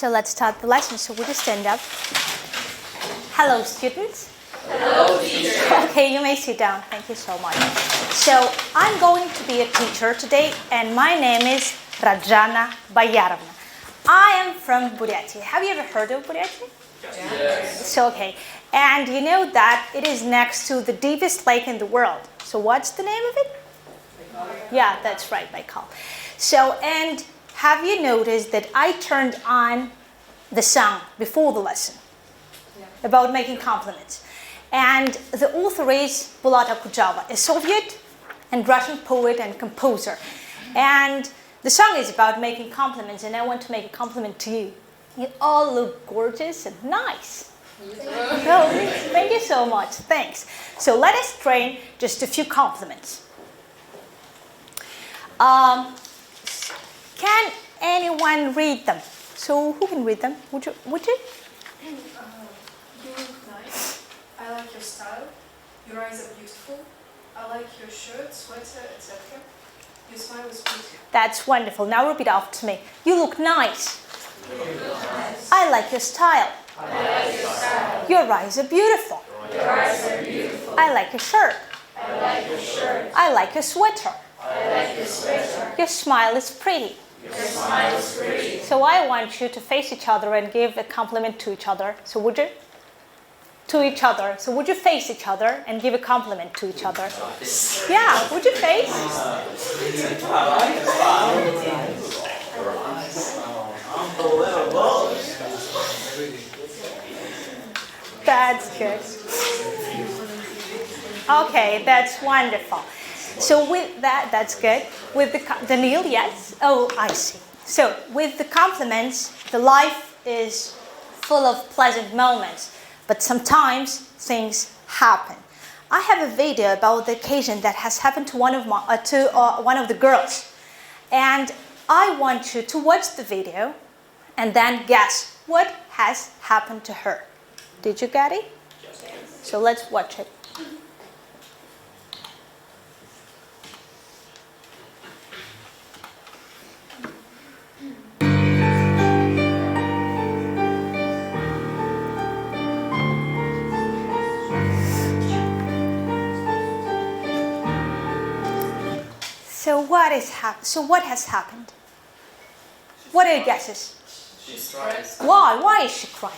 So let's start the lesson. So would you stand up? Hello, students. Hello, teacher. Okay, you may sit down. Thank you so much. So I'm going to be a teacher today, and my name is Rajana Bayarovna. I am from Buryatia. Have you ever heard of Buryatia? Yes. So, okay. And you know that it is next to the deepest lake in the world. So what's the name of it? Yeah, that's right, Baikal. So, and have you noticed that I turned on the song before the lesson about making compliments? And the author is Bulata Kujava, a Soviet and Russian poet and composer. And the song is about making compliments, and I want to make a compliment to you. You all look gorgeous and nice. Oh, thank you so much. Thanks. So let us train just a few compliments. Can anyone read them? So who can read them? Would you? You look nice. I like your style. Your eyes are beautiful. I like your shirt, sweater, etc. Your smile is pretty. That's wonderful. Now repeat after me. You look nice. I like your style. Your eyes are beautiful. I like your shirt. I like your sweater. Your smile is pretty. So I want you to face each other and give a compliment to each other. So would you? To each other. So would you face each other and give a compliment to each other? Yeah, would you face? That's good. Okay, that's wonderful. So with that, that's good. With the Daniil, yes? Oh, I see. So with the compliments, the life is full of pleasant moments, but sometimes things happen. I have a video about the occasion that has happened to one of the girls, and I want you to watch the video and then guess what has happened to her. Did you get it? Yes. So let's watch it. So what has happened? What are your guesses? She's stressed. Why? Why is she crying?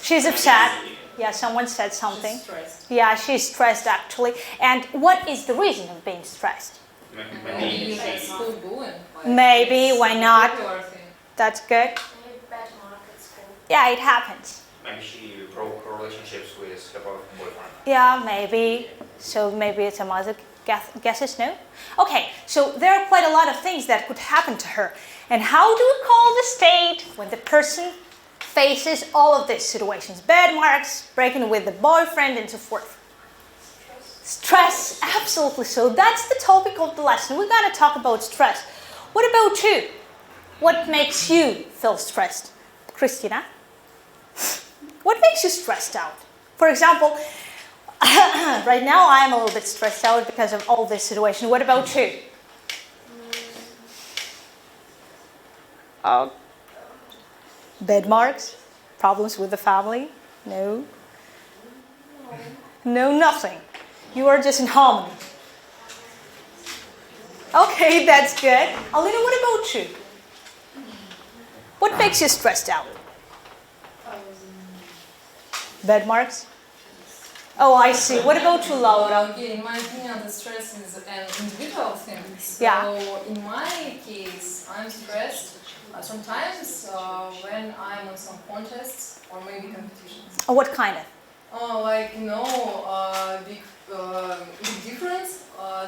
She's upset. Yeah, someone said something. She's stressed. Yeah, she's stressed actually. And what is the reason of being stressed? Maybe she's school bullying. Maybe, why not? Popular thing. That's good. Maybe bad mark at school. Yeah, it happens. Maybe she broke her relationships with her boyfriend. Yeah, maybe. So maybe it's some other guesses, no? Okay, so there are quite a lot of things that could happen to her. And how do we call the state when the person faces all of these situations? Bad marks, breaking with the boyfriend, and so forth. Stress, absolutely. So that's the topic of the lesson. We're going to talk about stress. What about you? What makes you feel stressed? Christina? What makes you stressed out? For example, right now I'm a little bit stressed out because of all this situation. What about you? Bad marks? Problems with the family? No? No, nothing. You are just in harmony. Okay, that's good. Alina, what about you? What makes you stressed out? Bad marks? Oh, I see. What about you, Laura? Okay, in my opinion, the stress is an individual thing. So Yeah. in my case, I'm stressed sometimes when I'm on some contests or maybe competitions. Oh, what kind of? Big difference.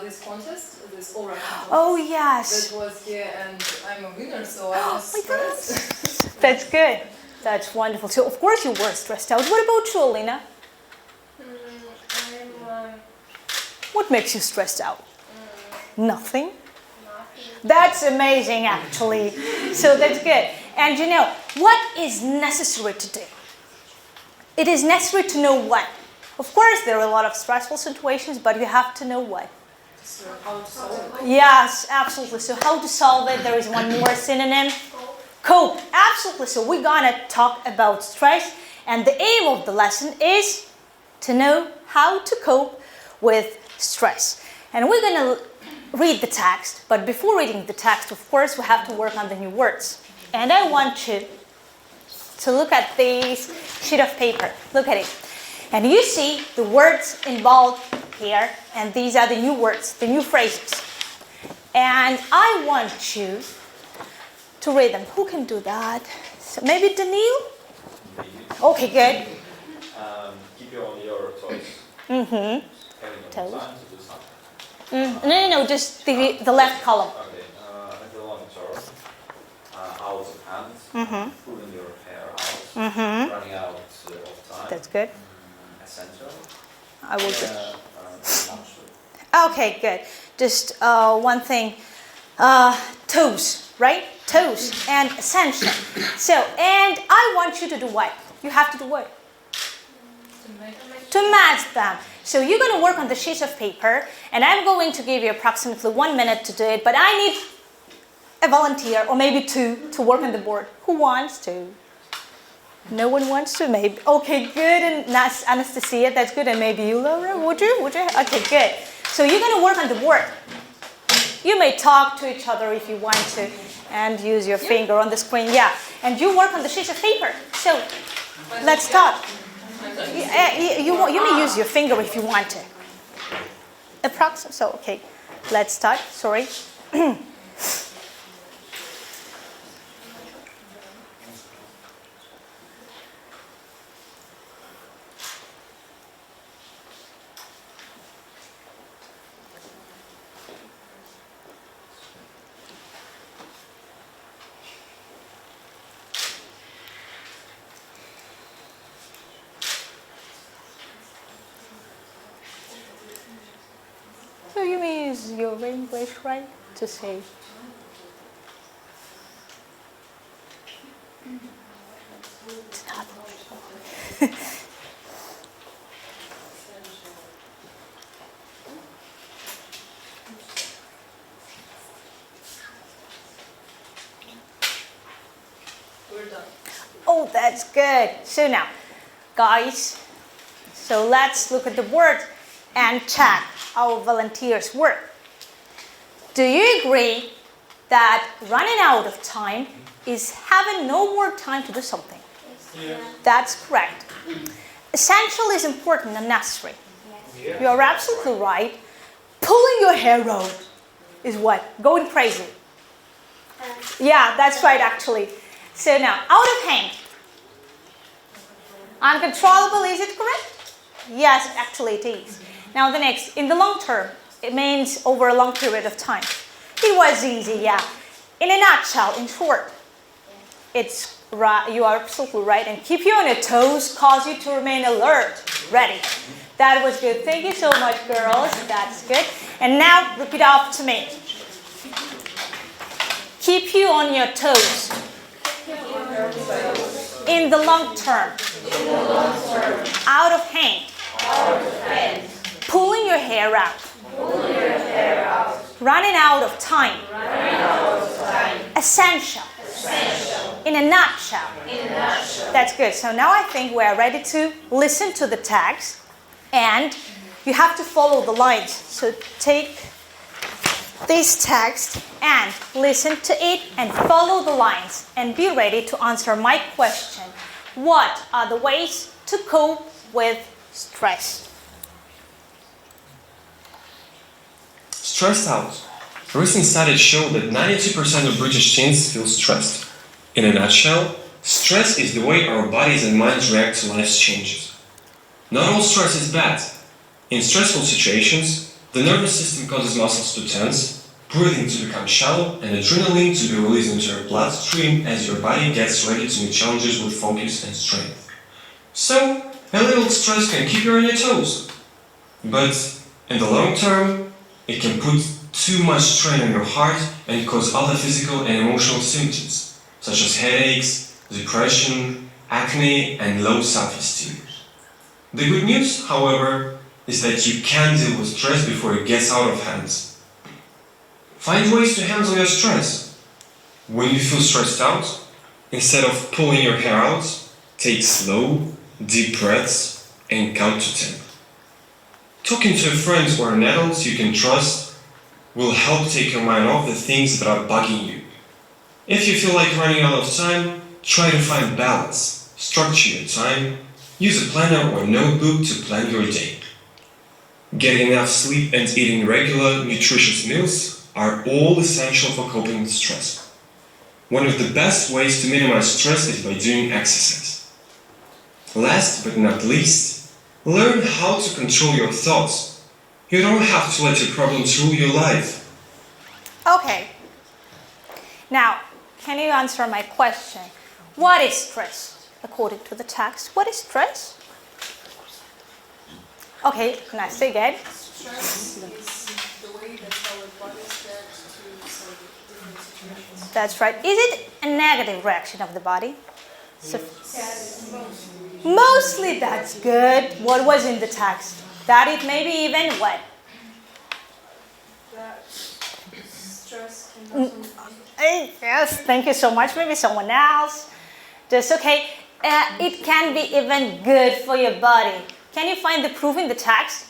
This contest, this oral contest. Oh, yes. That was here, and I'm a winner, so I Oh was my God. stressed. That's good. That's wonderful. So, of course, you were stressed out. What about you, Alina? What makes you stressed out? Nothing? That's amazing, actually. So that's good. And you know, what is necessary to do? It is necessary to know what? Of course, there are a lot of stressful situations, but you have to know what? So how to solve it? Yes, absolutely. So how to solve it? There is one more synonym. Cope, absolutely. So we're gonna talk about stress, and the aim of the lesson is to know how to cope with stress. And we're gonna read the text, but before reading the text, of course, we have to work on the new words. And I want you to look at this sheet of paper. Look at it. And you see the words in bold here, and these are the new words, the new phrases. And I want you to read them. Who can do that? So maybe Daniil? Okay, good. Keep you on your toes. Mm-hmm. Having no time to do something. No, just the left column. Okay. At the long term, out of hand, pulling your hair out, running out of time. That's good. Essential. I will just. Natural. Okay, good. Just one thing. Toes, right? Toes and essential. So, and I want you to do what? You have to do what? To match them. So you're going to work on the sheet of paper, and I'm going to give you approximately 1 minute to do it, but I need a volunteer, or maybe two, to work on the board. Who wants to? No one wants to? Maybe. Okay, good. And that's Anastasia, that's good. And maybe you, Laura, would you? Okay, good. So you're going to work on the board. You may talk to each other if you want to, and use your finger on the screen, yeah. And you work on the sheet of paper. So let's start. You may use your finger if you want to. Approximately. So, okay, let's start. Sorry. So you may use your English, right, to say. It's not. We're done. Oh, that's good. So now, guys, so let's look at the word and check our volunteers' work. Do you agree that running out of time is having no more time to do something? Yeah. That's correct. Essential is important and necessary. Yeah. You are absolutely right. Pulling your hair out is what? Going crazy. Yeah, that's right, actually. So now, out of hand. Uncontrollable, is it correct? Yes, actually it is. Now the next, in the long term, it means over a long period of time. It was easy, yeah. In a nutshell, in short, it's right, you are absolutely right, and keep you on your toes, cause you to remain alert, ready. That was good. Thank you so much, girls. That's good. And now repeat after me. Keep you on your toes. In the long term. Out of hand. Pulling your hair out. Running out of time. Essential. In a nutshell. That's good. So now I think we are ready to listen to the text, and you have to follow the lines. So take this text and listen to it and follow the lines and be ready to answer my question. What are the ways to cope with stress? Stressed out. Recent studies show that 92% of British teens feel stressed. In a nutshell, stress is the way our bodies and minds react to life's changes. Not all stress is bad. In stressful situations, the nervous system causes muscles to tense, breathing to become shallow, and adrenaline to be released into your bloodstream as your body gets ready to meet challenges with focus and strength. So, a little stress can keep you on your toes. But in the long term, it can put too much strain on your heart and cause other physical and emotional symptoms, such as headaches, depression, acne, and low self-esteem. The good news, however, is that you can deal with stress before it gets out of hand. Find ways to handle your stress. When you feel stressed out, Instead of pulling your hair out, take slow, deep breaths and count to 10. Talking to a friend or an adult you can trust will help take your mind off the things that are bugging you. If you feel like running out of time, try to find balance. Structure your time. Use a planner or notebook to plan your day. Getting enough sleep and eating regular, nutritious meals are all essential for coping with stress. One of the best ways to minimize stress is by doing exercise. Last but not least, learn how to control your thoughts. You don't have to let your problems rule your life. Okay. Now, can you answer my question? What is stress? According to the text, what is stress? Okay, nice again. Stress is the way that our bodies react to some different situations. That's right. Is it a negative reaction of the body? So, Yes, mostly that's good. What was in the text? That it may be even what? that stress can also Yes, thank you so much. Maybe someone else. Just okay. It can be even good for your body. Can you find the proof in the text?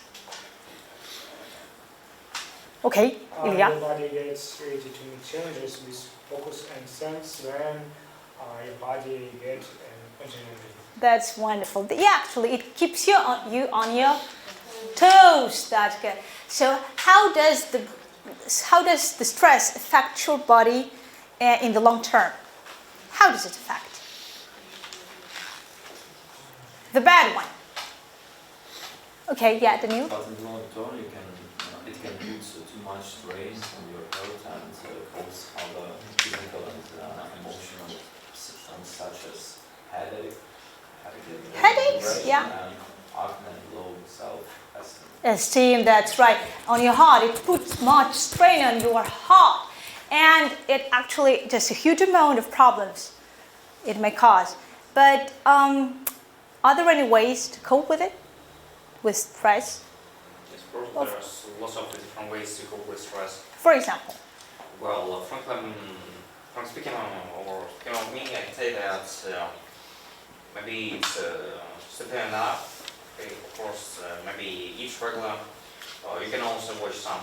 Okay, Ilya. Your body gets ready to make changes with focus and sense when your body gets adrenaline. That's wonderful. Yeah, actually, it keeps you on your toes. That's good. So, how does the stress affect your body in the long term? How does it affect? The bad one. Okay, yeah, Daniel. But in the long term, it can put too much strain on your health and cause other physical and emotional symptoms such as headaches, Yeah. and acne and low self-esteem. Esteem, that's right. On your heart, it puts much strain on your heart. And it actually just a huge amount of problems it may cause. But are there any ways to cope with it? With stress? Yes, of course, there's lots of different ways to cope with stress. For example. Well, from speaking of me, I can say that maybe it's simple enough. Okay, of course, maybe each regular. You can also watch some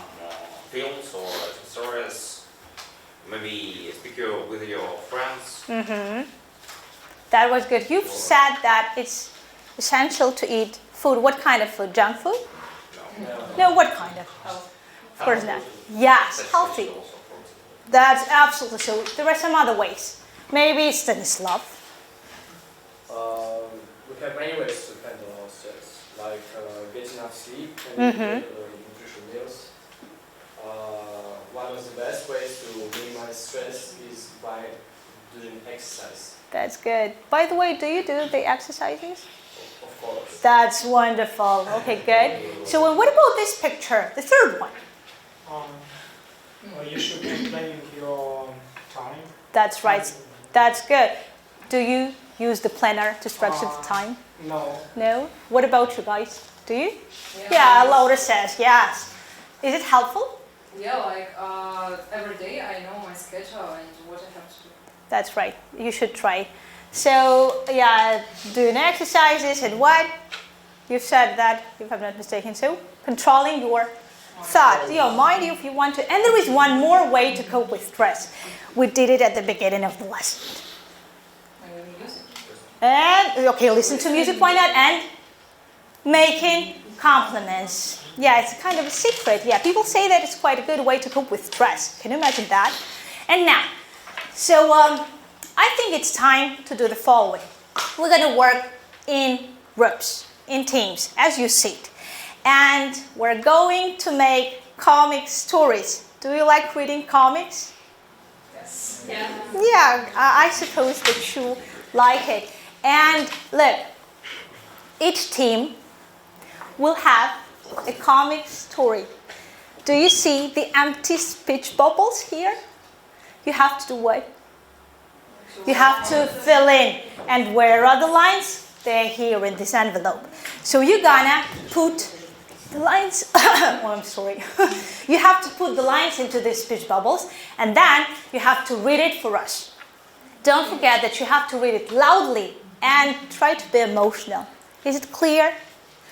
films or stories. Maybe speak with your friends. Mm-hmm. That was good. You've said that it's essential to eat food. What kind of food? Junk food? No, what kind of? Of course not. Yes, healthy. That's absolutely so. There are some other ways. Maybe Stanislav. We have many ways to handle our stress, like get enough sleep and nutrition meals. One of the best ways to minimize stress is by doing exercise. That's good. By the way, do you do the exercises? Of course. That's wonderful. Okay, good. So what about this picture, the third one? You should be planning your time. That's right. That's good. Do you use the planner to structure the time? No. No? What about you guys? Do you? Yeah, Laura says yes. Is it helpful? Yeah, like every day I know my schedule and what I have to do. That's right. You should try. So, yeah, doing exercises and what? You've said that, if I'm not mistaken. So, controlling your thoughts, your mind, if you want to. And there is one more way to cope with stress. We did it at the beginning of the lesson. And, okay, listen to music, why not? And making compliments. Yeah, it's kind of a secret. Yeah, people say that it's quite a good way to cope with stress. Can you imagine that? And now, so I think it's time to do the following. We're going to work in groups, in teams, as you see it. And we're going to make comic stories. Do you like reading comics? Yes. Yeah, I suppose that you like it. And look, each team will have a comic story. Do you see the empty speech bubbles here? You have to do what? You have to fill in. And where are the lines? They're here in this envelope. So you're gonna put the lines, oh, I'm sorry. You have to put the lines into these speech bubbles, and then you have to read it for us. don't forget that you have to read it loudly and try to be emotional. Is it clear?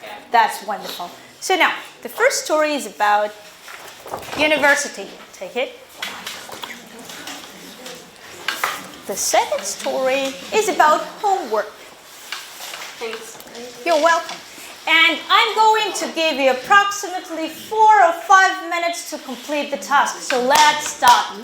Yeah. That's wonderful. So now, the first story is about university. Take it. The second story is about homework. Thanks. You're welcome. And I'm going to give you approximately 4 or 5 minutes to complete the task. So let's start.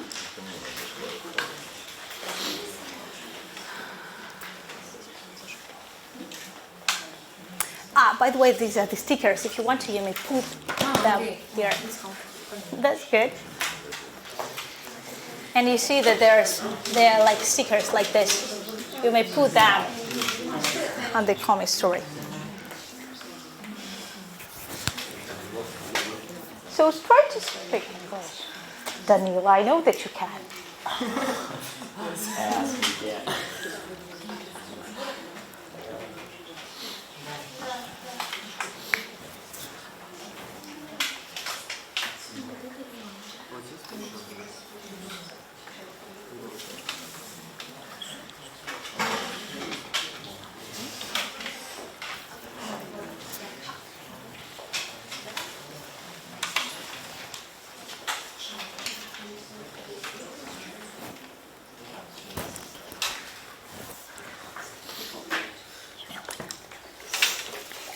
By the way, these are the stickers. If you want to, you may put them here. That's good. And you see that they are like stickers like this. You may put them on the comic story. So try to speak English. Daniel, I know that you can.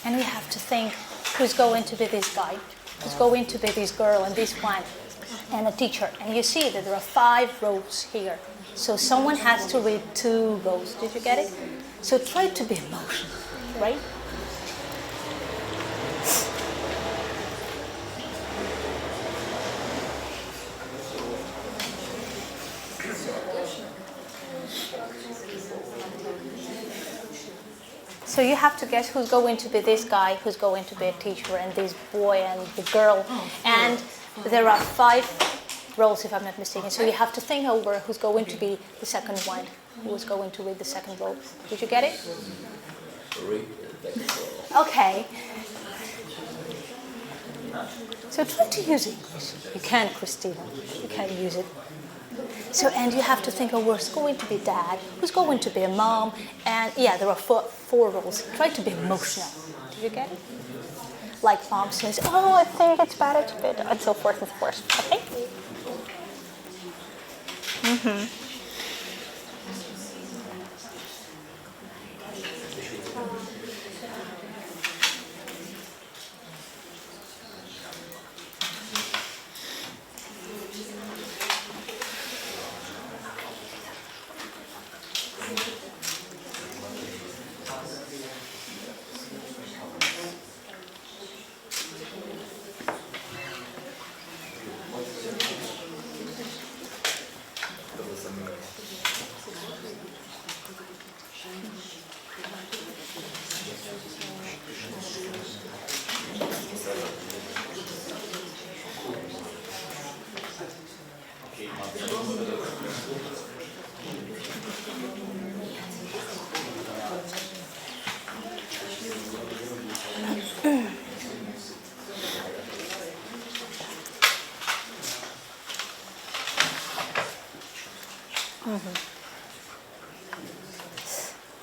And we have to think who's going to be this guy, who's going to be this girl and this one, and a teacher. And you see that there are 5 rows here. So someone has to read 2 rows. Did you get it? So try to be emotional, right? So you have to guess who's going to be this guy, who's going to be a teacher, and this boy and the girl. And there are 5 roles, if I'm not mistaken. So you have to think over who's going to be the second one, who is going to read the second role. Did you get it? Okay. So try to use English. You can, Christina. You can use it. So, and you have to think of who's going to be dad, who's going to be a mom, and yeah, there are 4 roles. Try to be emotional. Did you get it? Like mom says, oh, I think it's better to be, and so forth and so forth. Okay?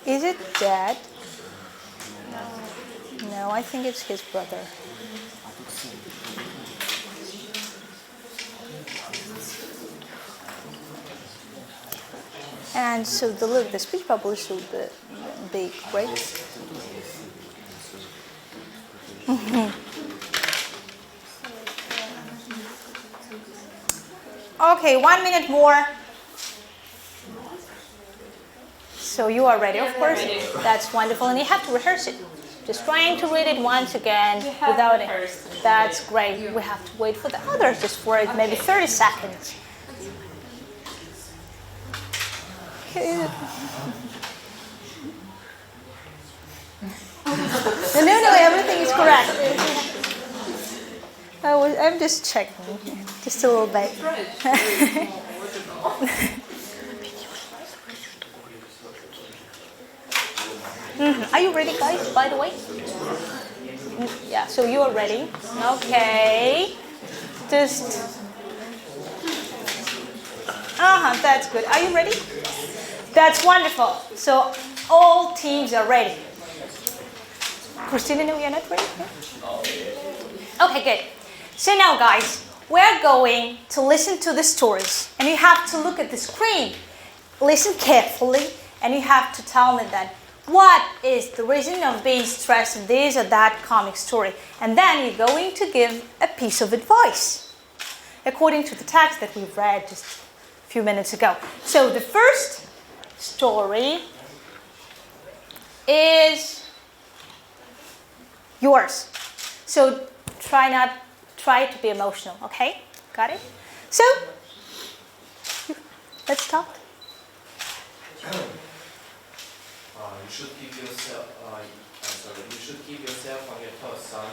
Is it dad? No, I think it's his brother. And so the speech bubble is so big, right? Okay, 1 minute more. So you are ready, of course. That's wonderful, and you have to rehearse it. Just trying to read it once again without it. That's great. We have to wait for the others just for maybe 30 seconds. No, everything is correct. I'm just checking, just a little bit. Are you ready, guys, by the way? Yeah, so you are ready. Okay. Just... that's good. Are you ready? That's wonderful. So all teams are ready. Christina, no, you're not ready? No? Okay, good. So now, guys, we're going to listen to the stories, and you have to look at the screen. Listen carefully, and you have to tell me then what is the reason of being stressed in this or that comic story. And then you're going to give a piece of advice according to the text that we've read just a few minutes ago. So the first story is yours. So try to be emotional, okay? Got it? So, let's start. You should keep yourself. You should keep yourself on your toes, son.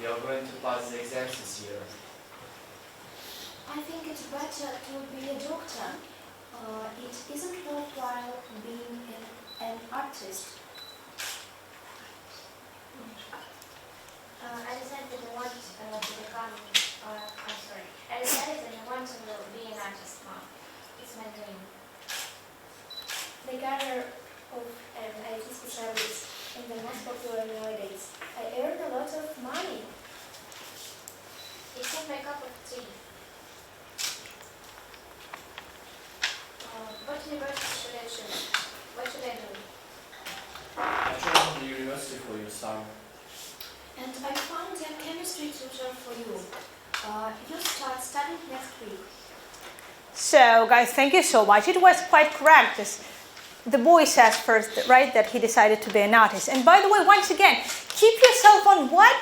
You are going to pass the exams this year. I think it's better to be a doctor. It isn't worthwhile being an artist. I decided that I want to become. I decided that I want to be an artist, Mom. It's my dream. The career of an IT specialist in the most popular nowadays. I earn a lot of money. It's not my cup of tea. What university should I choose? What should I do? I chose the university for your son. And I found a chemistry tutor for you. You start studying next week. So, guys, thank you so much. It was quite correct. The boy says first, right, that he decided to be an artist. And by the way, once again, keep yourself on what?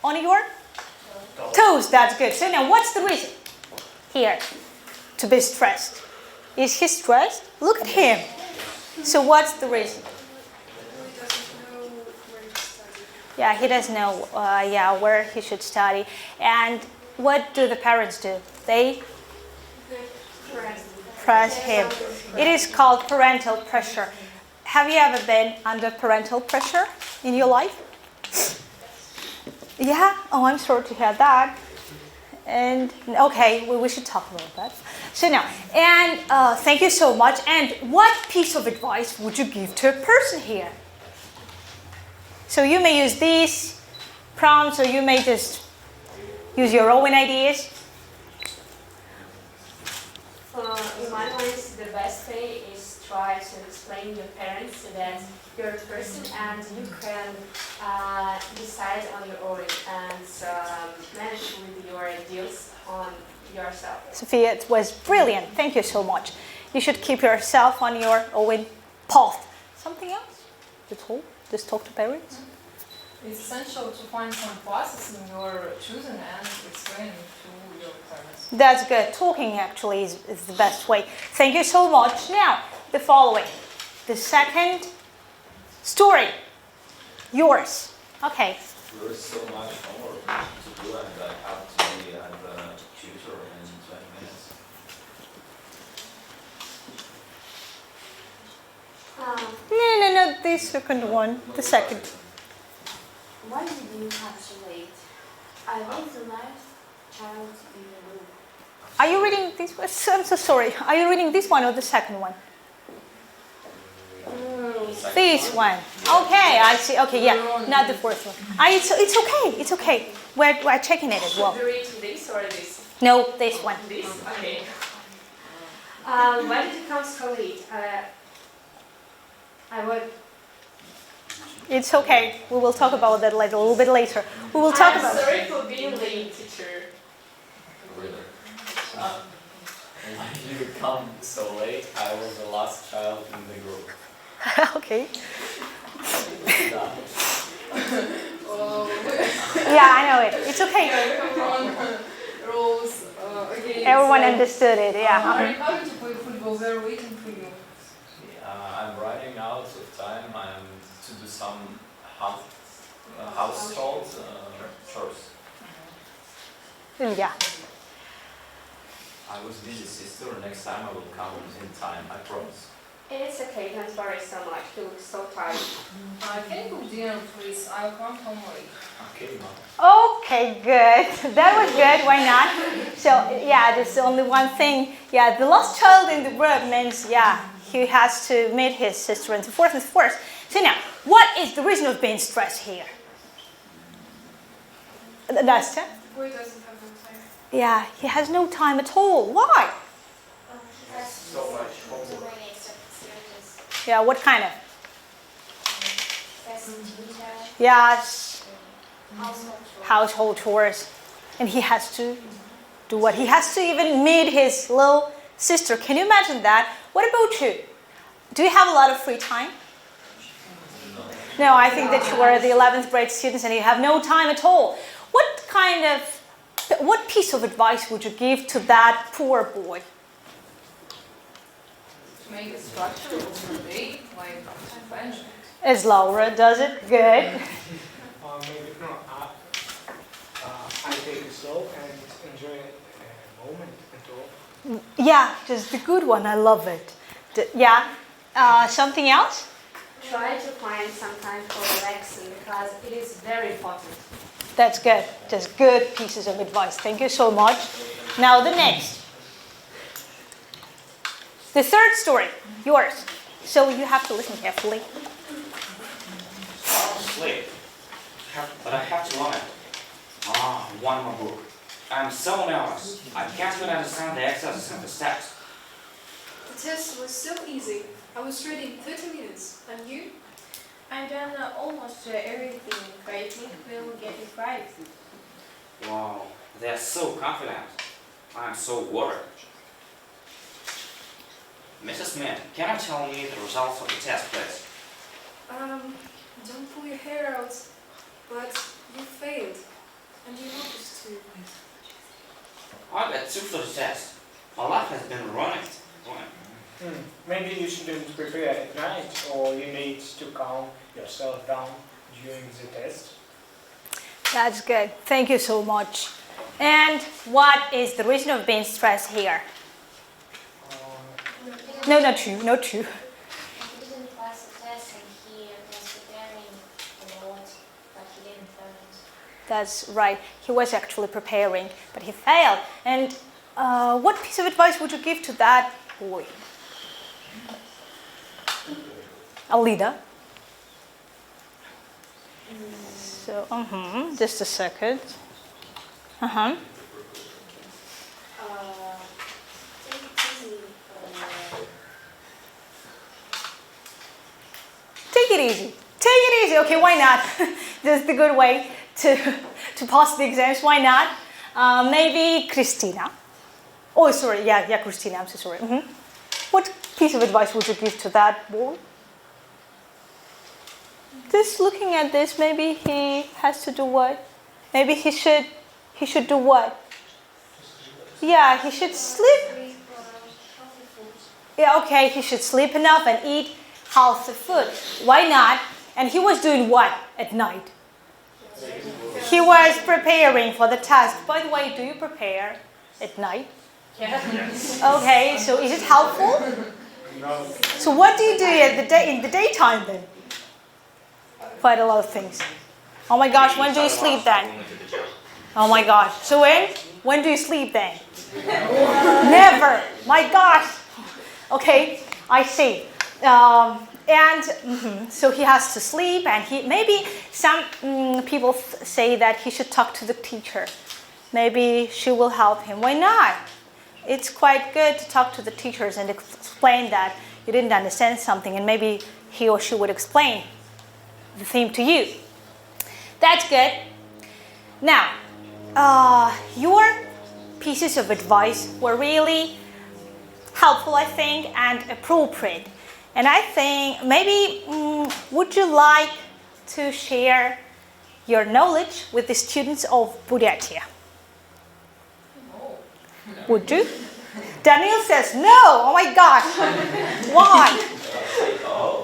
On your toes. That's good. So now, what's the reason here to be stressed? Is he stressed? Look at him. So what's the reason? Yeah, he doesn't know where he should study. And what do the parents do? They press him. It is called parental pressure. Have you ever been under parental pressure in your life? Yeah? Oh, I'm sorry to hear that. And okay, we should talk about that. So now, and thank you so much. And what piece of advice would you give to a person here? So you may use these prompts, or you may just use your own ideas. In my mind, the best way is try to explain your parents that you're a person and you can decide on your own and manage with your ideals on yourself. Sophia, it was brilliant. Thank you so much. You should keep yourself on your own path. Something else? That's all? Just talk to parents? It's essential to find some classes in your choosing and explain to your parents. That's good. Talking actually is the best way. Thank you so much. Now, the following. The second story. Yours. Okay. There is so much homework to do, and I have to be at the tutor in 20 minutes. No, the second one. The second. Why did you come so late? I was the last child in the room. Are you reading this one? I'm so sorry. Are you reading this one or the second one? This one. Okay, I see. Okay, yeah. Not the first one. It's okay. It's okay. We're checking it as well. Should we read this or this? No, this one. This? Okay. Why did you come so late? I would. It's okay. We will talk about that later, a little bit later. We will talk about. I'm sorry for being late, teacher. Really? Why did you come so late? I was the last child in the group. Okay. Yeah. Yeah, I know it. It's okay. Rules. Okay. Everyone understood it. Yeah. How did you play football? They're waiting for you. I'm running out of time. I'm to do some household chores. Yeah. I was busy, sister. Next time I will come in time. I promise. It's okay, don't worry so much. You look so tired. Can you cook dinner, please? I'll come home late. Okay, mom. Okay, good. That was good. Why not? So, yeah, there's only one thing. Yeah, the last child in the group means, yeah, he has to meet his sister and so forth and so forth. So now, what is the reason of being stressed here? Nastya? Boy doesn't have no time. Yeah, he has no time at all. Why? He has So much homework. too many extra activities. Yeah, what kind of? Test tutor, Yes, household chores. household chores. And he has to do what? He has to even meet his little sister. Can you imagine that? What about you? Do you have a lot of free time? No, I think that you are the 11th grade students and you have no time at all. What piece of advice would you give to that poor boy? To make a structure of your day, like French. As Laura does it, good. Maybe no, I take it slow and enjoy a moment and all. Yeah, just the good one. I love it. Yeah. Something else? Try to find some time for relaxing because it is very important. That's good. Just good pieces of advice. Thank you so much. Now the next. The third story, yours. So you have to listen carefully. I want to sleep, but I have to learn. One more book. I'm so nervous. I can't even understand the exercises and the steps. The test was so easy. I was ready in 30 minutes. And you? I've done almost everything. I think we'll get it right. Wow, they're so confident. I'm so worried. Mrs. Smith, can you tell me the results of the test, please? Don't pull your hair out, but you failed. And you noticed too. I got 2 for the test. My life has been ruined. Maybe you shouldn't prepare at night, or you need to calm yourself down during the test. That's good. Thank you so much. And what is the reason of being stressed here? No, not you. Not you. He didn't pass the test and he was preparing a lot, but he didn't learn it. That's right. He was actually preparing, but he failed. And what piece of advice would you give to that boy? Alida? So, just a second. Take it easy. Take it easy. Take it easy. Okay, why not? That's the good way to pass the exams. Why not? Maybe Christina. Oh, sorry. Yeah, Christina. I'm so sorry. What piece of advice would you give to that boy? Just looking at this, maybe he has to do what? Maybe he should do what? Yeah, he should sleep. Yeah, okay, he should sleep enough and eat healthy food. Why not? And he was doing what at night? He was preparing for the test. By the way, do you prepare at night? Yes. Okay, so is it helpful? No. So what do you do in the daytime then? Quite a lot of things. Oh my gosh, when do you sleep then? Oh my gosh. So when do you sleep then? Never. My gosh. Okay, I see. So he has to sleep, and maybe some people say that he should talk to the teacher. Maybe she will help him. Why not? It's quite good to talk to the teachers and explain that you didn't understand something, and maybe he or she would explain the theme to you. That's good. Now, your pieces of advice were really helpful, I think, and appropriate. And I think maybe would you like to share your knowledge with the students of Buryatia? No. Would you? Daniel says no. Oh my gosh. Why?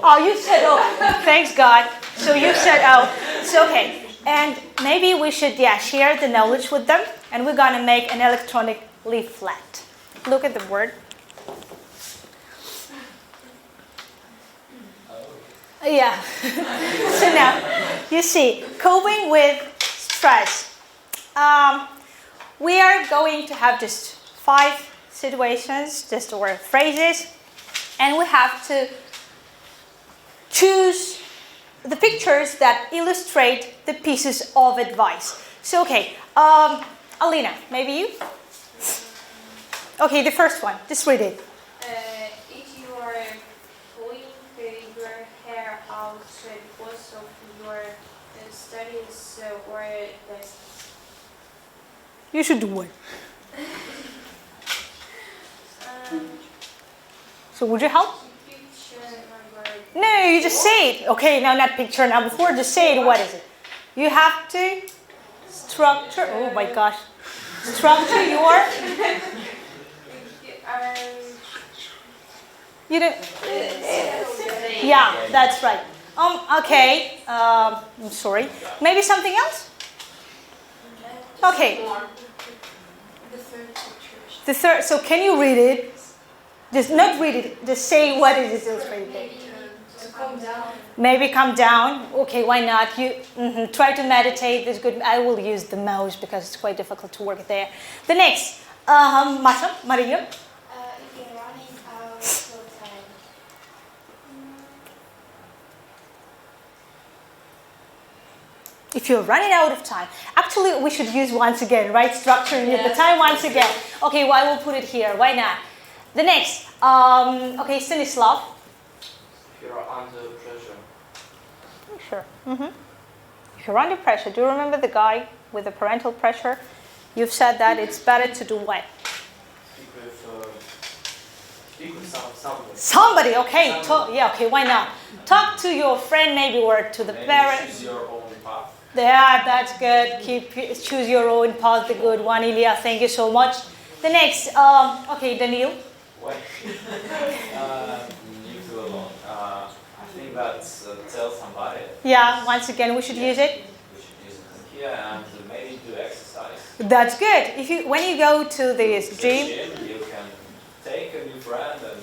Oh, you said oh. Thanks God. So you said oh. So okay. And maybe we should share the knowledge with them, and we're gonna make an electronic leaflet. Look at the word. Yeah. So now, you see, coping with stress. We are going to have just 5 situations, or phrases, and we have to choose the pictures that illustrate the pieces of advice. So, okay, Alina, maybe you? Okay, the first one, just read it. If you are pulling your hair out because of your studies or tests. You should do it. So would you help? No, you just say it. Okay, now not picture, now before, just say it. What is it? You have to structure, oh my gosh. Structure your... You don't... Yeah, that's right. Okay, I'm sorry. Maybe something else? Okay. The third, so can you read it? Just not read it, just say what it is illustrated. Calm down. Maybe come down. Okay, why not? You try to meditate. That's good. I will use the mouse because it's quite difficult to work there. The next, Maria. If you're running out of time. If you're running out of time. Actually, we should use once again, right? Structuring the time once again. Okay, well, I will put it here. Why not? The next, okay, Stanislav. If you're under pressure. Sure. If you're under pressure, do you remember the guy with the parental pressure? You've said that it's better to do what? Speak with somebody. Somebody, okay. Yeah, okay, why not? Talk to your friend maybe or to the parent. Choose your own path. Yeah, that's good. Choose your own path, the good one, Ilya. Thank you so much. The next, okay, Daniil. What? Leave it alone. I think that tell somebody. Yeah, once again, we should use it. We should use it here and maybe do exercise. That's good. When you go to this gym, You can take a new friend and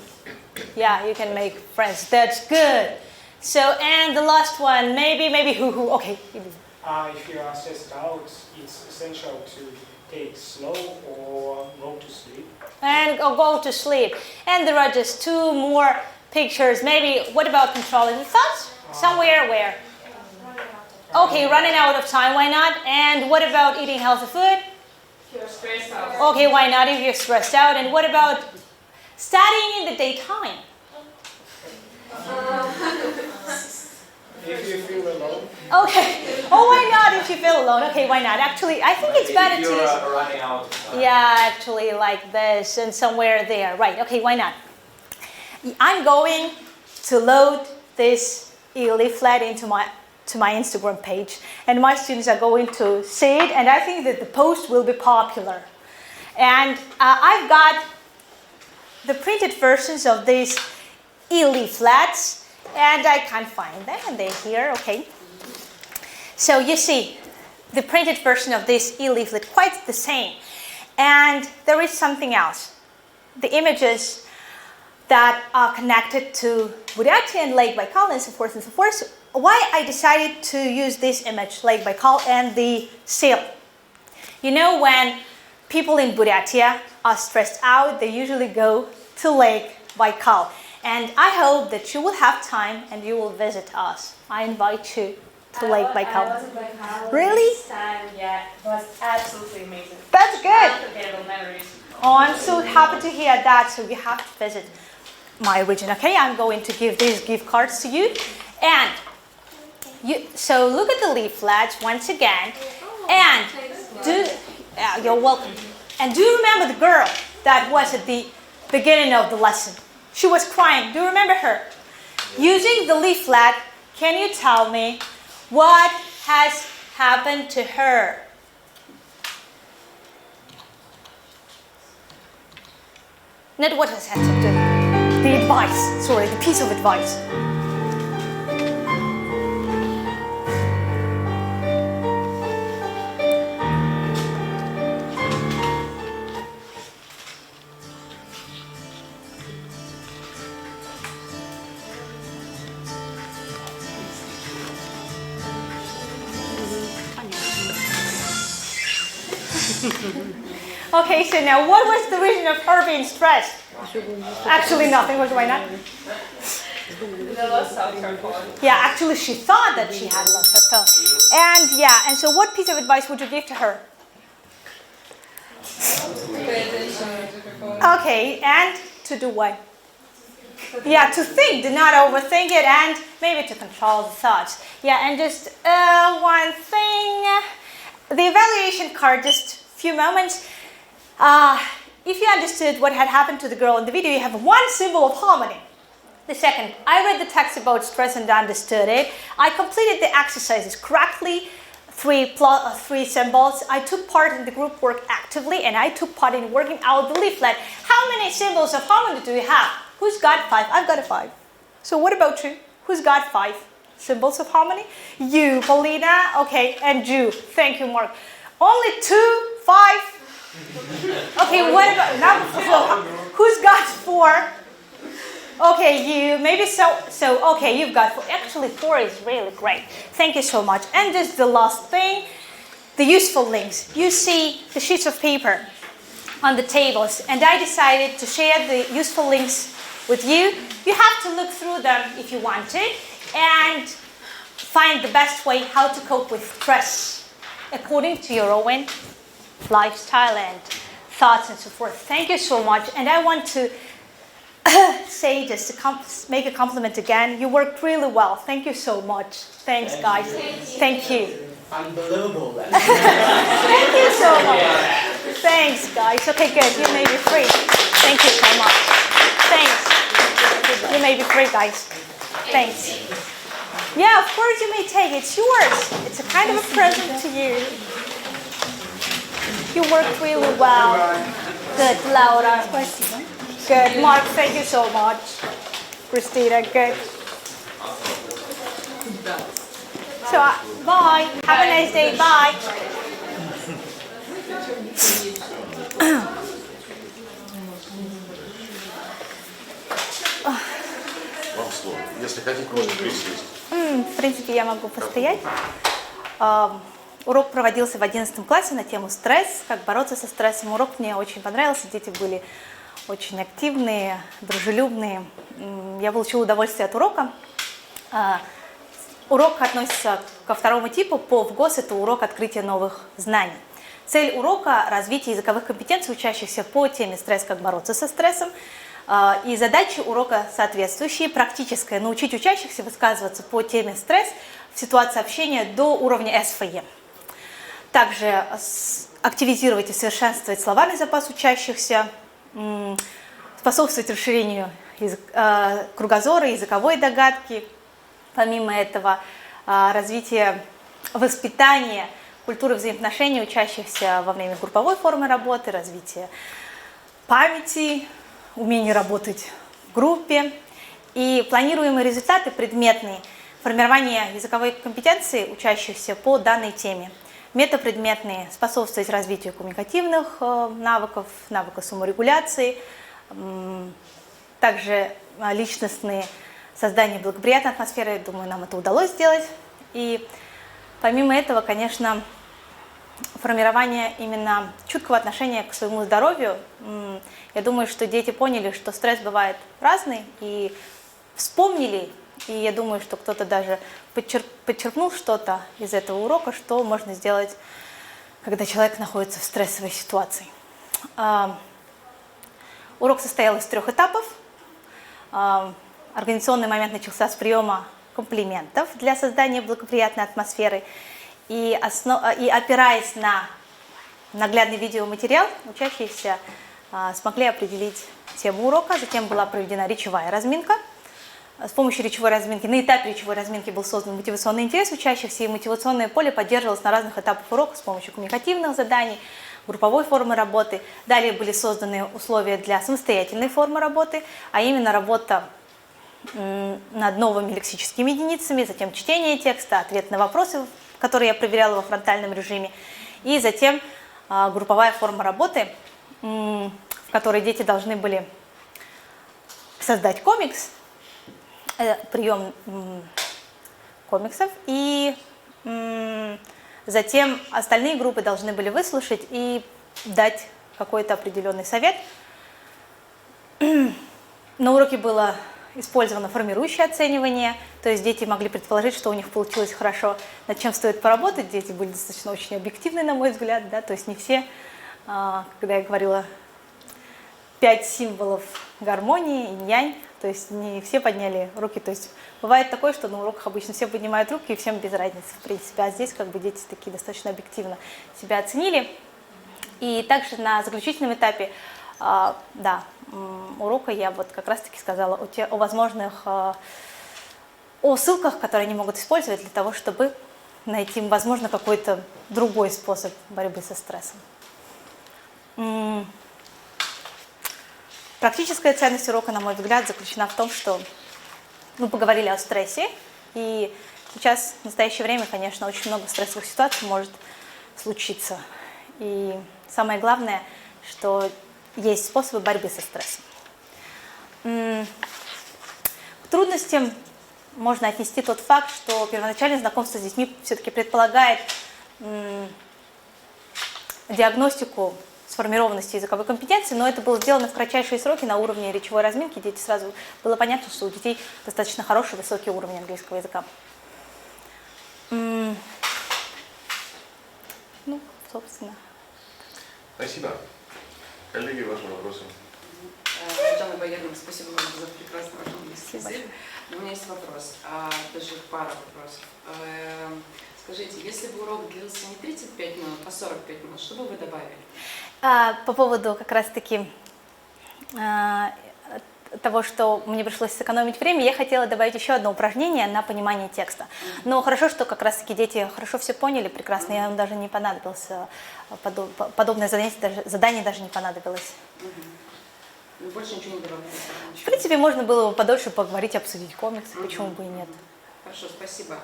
yeah, you can make friends. That's good. So, and the last one, maybe who? Okay. If you are stressed out, it's essential to take slow or go to sleep. And go to sleep. And there are just two more pictures. Maybe, what about controlling the thoughts? Somewhere where? Okay, running out of time, why not? And what about eating healthy food? If you're stressed out. Okay, why not if you're stressed out? And what about studying in the daytime? If you feel alone. Okay. Oh, why not if you feel alone? Okay, why not? Actually, I think it's better to you're use... running out of time. Yeah, actually like this and somewhere there. Right, okay, why not? I'm going to load this e-leaflet into my Instagram page and my students are going to see it and I think that the post will be popular. And I've got the printed versions of these e-leaflets and I can't find them and they're here, okay. So you see, the printed version of this e-leaflet, quite the same. And there is something else. The images that are connected to Buryatia and Lake Baikal and so forth and so forth. Why I decided to use this image, Lake Baikal and the seal. You know, when people in Buryatia are stressed out, they usually go to Lake Baikal. And I hope that you will have time and you will visit us. I invite you to Lake Baikal. I was in Baikal Really? this time, yeah. It was absolutely amazing. That's good. Unforgettable memories. Oh, I'm so happy to hear that. So you have to visit my region. Okay, I'm going to give these gift cards to you. And so look at the leaflets once again. And you're welcome. And do you remember the girl that was at the beginning of the lesson? She was crying. Do you remember her? Using the leaflet, can you tell me what has happened to her? Not what has happened to her. The advice, sorry, the piece of advice. Okay, so now what was the reason of her being stressed? Actually, nothing was going on. They lost her phone. Yeah, actually, she thought that she had lost her phone. And yeah, and so what piece of advice would you give to her? Pay attention to her phone. Okay, and to do what? Yeah, to think, do not overthink it, and maybe to control the thoughts. Yeah, and just one thing, the evaluation card, just a few moments. If you understood what had happened to the girl in the video, you have one symbol of harmony. The second, I read the text about stress and understood it. I completed the exercises correctly, three symbols. I took part in the group work actively, and I took part in working out the leaflet. How many symbols of harmony do you have? Who's got 5? I've got a 5. So what about you? Who's got 5 symbols of harmony? You, Paulina, okay, and you. Thank you, Mark. Only 2, 5. Okay, what about now? Who's got 4? Okay, you maybe so. Okay, you've got 4. Actually, 4 is really great. Thank you so much. And just the last thing, the useful links. You see the sheets of paper on the tables, and I decided to share the useful links with you. You have to look through them if you want to, and find the best way how to cope with stress according to your own lifestyle and thoughts and so forth. Thank you so much. And I want to say just to make a compliment again. You worked really well. Thank you so much. Thanks, guys. Thank you. Unbelievable. Thank you so much. Thanks, guys. Okay, good. You may be free. Thank you so much. Thanks. You may be free, guys. Thanks. Yeah, of course you may take it. It's yours. It's a kind of a present to you. You worked really well. Good, Laura. Good, Mark. Thank you so much. Christina, good. So, bye. Have a nice day. Bye. Вам слово. Если хотите, можете присесть. В принципе, я могу постоять. Урок проводился в 11 классе на тему стресс, как бороться со стрессом. Урок мне очень понравился, дети были очень активные, дружелюбные. Я получила удовольствие от урока. Урок относится ко второму типу по ВГОС, это урок открытия новых знаний. Цель урока – развитие языковых компетенций учащихся по теме «Стресс. Как бороться со стрессом». И задачи урока соответствующие. Практическое – научить учащихся высказываться по теме «Стресс» в ситуации общения до уровня СФЕ. Также активизировать и совершенствовать словарный запас учащихся, способствовать расширению кругозора, языковой догадки. Помимо этого, развитие воспитания, культуры взаимоотношений учащихся во время групповой формы работы, развитие памяти, умение работать в группе. И планируемые результаты предметные, формирование языковой компетенции учащихся по данной теме. Метапредметные, способствовать развитию коммуникативных навыков, навыков саморегуляции, также личностные, создание благоприятной атмосферы. Я думаю, нам это удалось сделать. И помимо этого, конечно, формирование именно чуткого отношения к своему здоровью. Я думаю, что дети поняли, что стресс бывает разный, и вспомнили, и я думаю, что кто-то даже подчеркнул что-то из этого урока, что можно сделать, когда человек находится в стрессовой ситуации. Урок состоял из 3 этапов. Организационный момент начался с приема комплиментов для создания благоприятной атмосферы. И опираясь на наглядный видеоматериал, учащиеся смогли определить тему урока. Затем была проведена речевая разминка. С помощью речевой разминки, на этапе речевой разминки был создан мотивационный интерес учащихся, и мотивационное поле поддерживалось на разных этапах урока с помощью коммуникативных заданий, групповой формы работы. Далее были созданы условия для самостоятельной формы работы, а именно работа над новыми лексическими единицами, затем чтение текста, ответ на вопросы, которые я проверяла во фронтальном режиме, и затем групповая форма работы, в которой дети должны были создать комикс, прием комиксов, и затем остальные группы должны были выслушать и дать какой-то определенный совет На уроке было использовано формирующее оценивание, то есть дети могли предположить, что у них получилось хорошо, над чем стоит поработать. Дети были достаточно очень объективны, на мой взгляд, да, то есть не все, когда я говорила 5 символов гармонии, инь-янь, то есть не все подняли руки, то есть бывает такое, что на уроках обычно все поднимают руки и всем без разницы, в принципе, а здесь как бы дети такие достаточно объективно себя оценили. И также на заключительном этапе урока я вот как раз-таки сказала о возможных, о ссылках, которые они могут использовать для того, чтобы найти, возможно, какой-то другой способ борьбы со стрессом. Практическая ценность урока, на мой взгляд, заключена в том, что мы поговорили о стрессе, и сейчас, в настоящее время, конечно, очень много стрессовых ситуаций может случиться. И самое главное, что есть способы борьбы со стрессом. К трудностям можно отнести тот факт, что первоначальное знакомство с детьми все-таки предполагает диагностику сформированности языковой компетенции, но это было сделано в кратчайшие сроки на уровне речевой разминки. Дети сразу было понятно, что у детей достаточно хороший, высокий уровень английского языка. Ну, собственно. Спасибо. Коллеги, ваши вопросы. Жанна Боярова, спасибо вам за прекрасный ваш английский язык. Но у меня есть вопрос, даже пара вопросов. Скажите, если бы урок длился не 35 минут, а 45 минут, что бы вы добавили? По поводу как раз-таки того, что мне пришлось сэкономить время, я хотела добавить еще одно упражнение на понимание текста. Но хорошо, что как раз-таки дети хорошо все поняли прекрасно, им даже не понадобилось, подобное задание даже не понадобилось. Вы больше ничего не добавляете? В принципе, можно было бы подольше поговорить, обсудить комиксы, почему бы и нет. Хорошо, спасибо.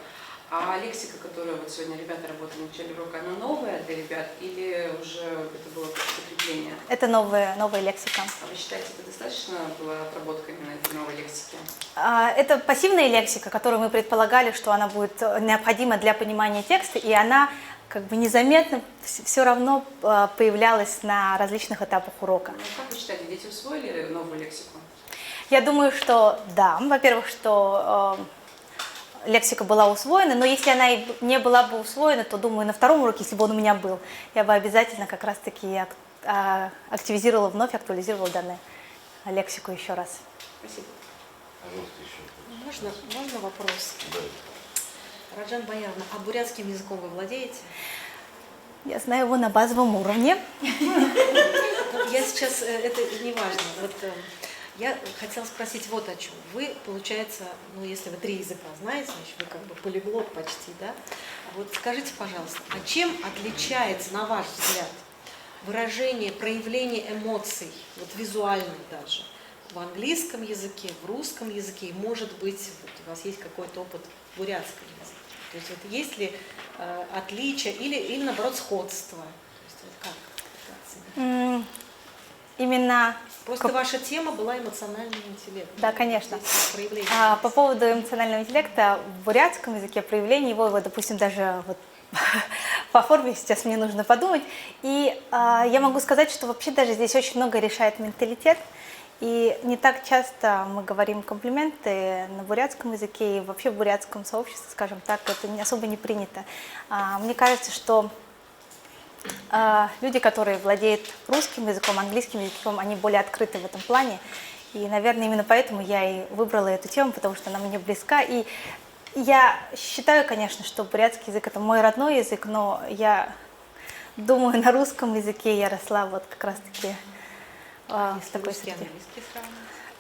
А лексика, которую вот сегодня ребята работали в начале урока, она новая для ребят или уже это было закрепление? Это новая лексика. А вы считаете, это достаточно была отработка именно этой новой лексики? Это пассивная лексика, которую мы предполагали, что она будет необходима для понимания текста, и она как бы незаметно все равно появлялась на различных этапах урока. Ну, как вы считаете, дети усвоили новую лексику? Я думаю, что да. Во-первых, что лексика была усвоена, но если она и не была бы усвоена, то, думаю, на втором уроке, если бы он у меня был, я бы обязательно как раз-таки активизировала, вновь актуализировала данную лексику еще раз. Спасибо. Можно вопрос? Да. Раджан Бояровна, а бурятским языком вы владеете? Я знаю его на базовом уровне. Я сейчас, это не важно. Вот, я хотела спросить вот о чем. Вы, получается, ну если вы 3 языка знаете, значит вы как бы полиглот почти, да? Вот скажите, пожалуйста, а чем отличается, на ваш взгляд, выражение, проявление эмоций, вот визуально даже, в английском языке, в русском языке, может быть, вот у вас есть какой-то опыт в бурятском языке? То есть вот есть ли отличия или наоборот сходство? То есть, вот как? Именно... Просто ваша тема была эмоциональный интеллект. Да, конечно. По поводу эмоционального интеллекта, в бурятском языке проявление его, вот, допустим, даже вот, по форме сейчас мне нужно подумать. И я могу сказать, что вообще даже здесь очень много решает менталитет. И не так часто мы говорим комплименты на бурятском языке, и вообще в бурятском сообществе, скажем так, это особо не принято. Мне кажется, что люди, которые владеют русским языком, английским языком, они более открыты в этом плане. И, наверное, именно поэтому я и выбрала эту тему, потому что она мне близка. И я считаю, конечно, что бурятский язык – это мой родной язык, но я думаю, на русском языке я росла вот как раз-таки в такой среде.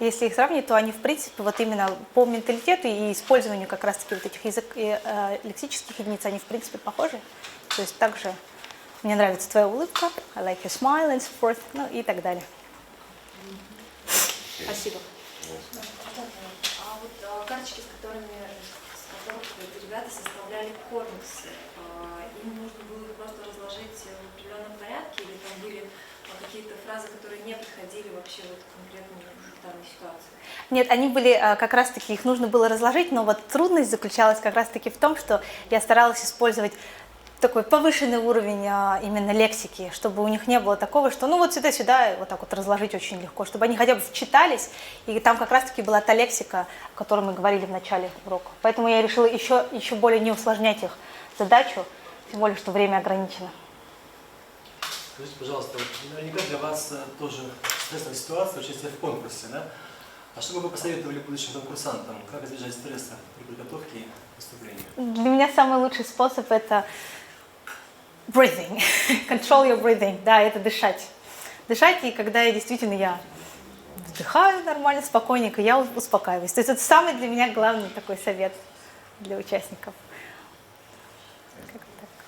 Если их сравнить, то они, в принципе, вот именно по менталитету и использованию как раз-таки вот этих лексических единиц, они, в принципе, похожи. То есть также мне нравится твоя улыбка, I like your smile and so forth, ну и так далее. Спасибо. А вот карточки, с которых ребята составляли комиксы, им нужно было их просто разложить в определенном порядке, или там были какие-то фразы, которые не подходили вообще вот конкретно в данной ситуации? Нет, они были как раз-таки, их нужно было разложить, но вот трудность заключалась как раз-таки в том, что я старалась использовать такой повышенный уровень именно лексики, чтобы у них не было такого, что ну вот сюда-сюда, вот так вот разложить очень легко, чтобы они хотя бы вчитались, и там как раз-таки была та лексика, о которой мы говорили в начале урока. Поэтому я решила еще более не усложнять их задачу, тем более, что время ограничено. Скажите, пожалуйста, наверняка для вас тоже стрессовая ситуация, участие в конкурсе, да? А что бы вы посоветовали будущим конкурсантам? Как избежать стресса при подготовке и выступлении? Для меня самый лучший способ – это breathing, control your breathing, да, это дышать. Дышать, и когда я вдыхаю нормально, спокойненько, я успокаиваюсь. То есть это самый для меня главный такой совет для участников.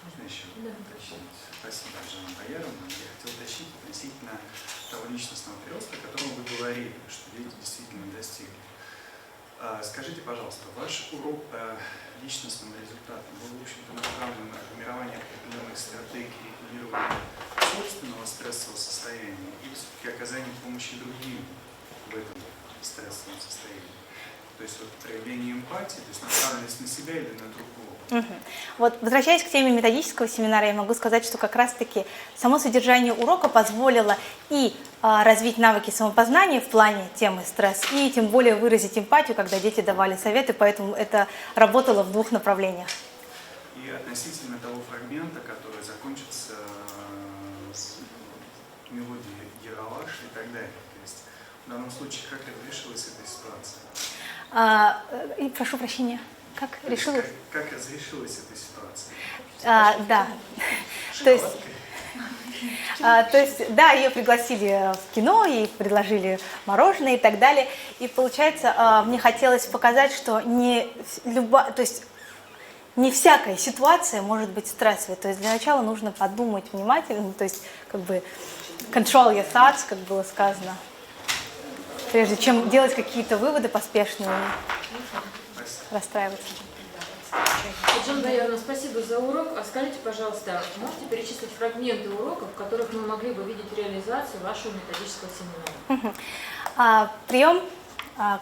Можно еще уточнить? Спасибо, Жанна Бояровна. Я хотел уточнить относительно того личностного прироста, о котором вы говорили, что дети действительно достигли. Скажите, пожалуйста, ваш урок по личностным результатам был, в общем-то, направлен на формирование определенных стратегий регулирования собственного стрессового состояния или все-таки оказание помощи другим в этом стрессовом состоянии? То есть вот проявление эмпатии, то есть направленность на себя или на другого? Вот, возвращаясь к теме методического семинара, я могу сказать, что как раз-таки само содержание урока позволило и развить навыки самопознания в плане темы стресс, и тем более выразить эмпатию, когда дети давали советы, поэтому это работало в двух направлениях. И относительно того фрагмента, который закончится с мелодией Ералаш и так далее, то есть в данном случае как разрешилась эта ситуация? Прошу прощения. Как решилась? Как разрешилась эта ситуация? Да. То есть, да, ее пригласили в кино, ей предложили мороженое и так далее. И получается, мне хотелось показать, что не всякая ситуация может быть стрессовой. То есть для начала нужно подумать внимательно, то есть как бы control your thoughts, как было сказано, прежде чем делать какие-то выводы поспешные. Расстраиваться. Жанна Бояровна, спасибо за урок. А скажите, пожалуйста, можете перечислить фрагменты уроков, в которых мы могли бы видеть реализацию вашего методического семинара? Прием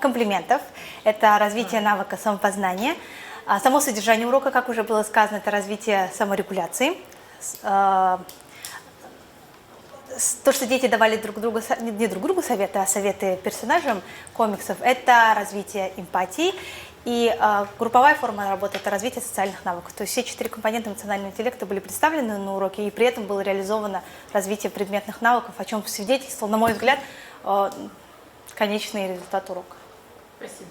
комплиментов – это развитие навыка самопознания. Само содержание урока, как уже было сказано, это развитие саморегуляции. То, что дети давали не друг другу советы, а советы персонажам комиксов, это развитие эмпатии. И групповая форма работы – это развитие социальных навыков. То есть все 4 компонента эмоционального интеллекта были представлены на уроке, и при этом было реализовано развитие предметных навыков, о чем свидетельствовал, на мой взгляд, конечный результат урока. Спасибо.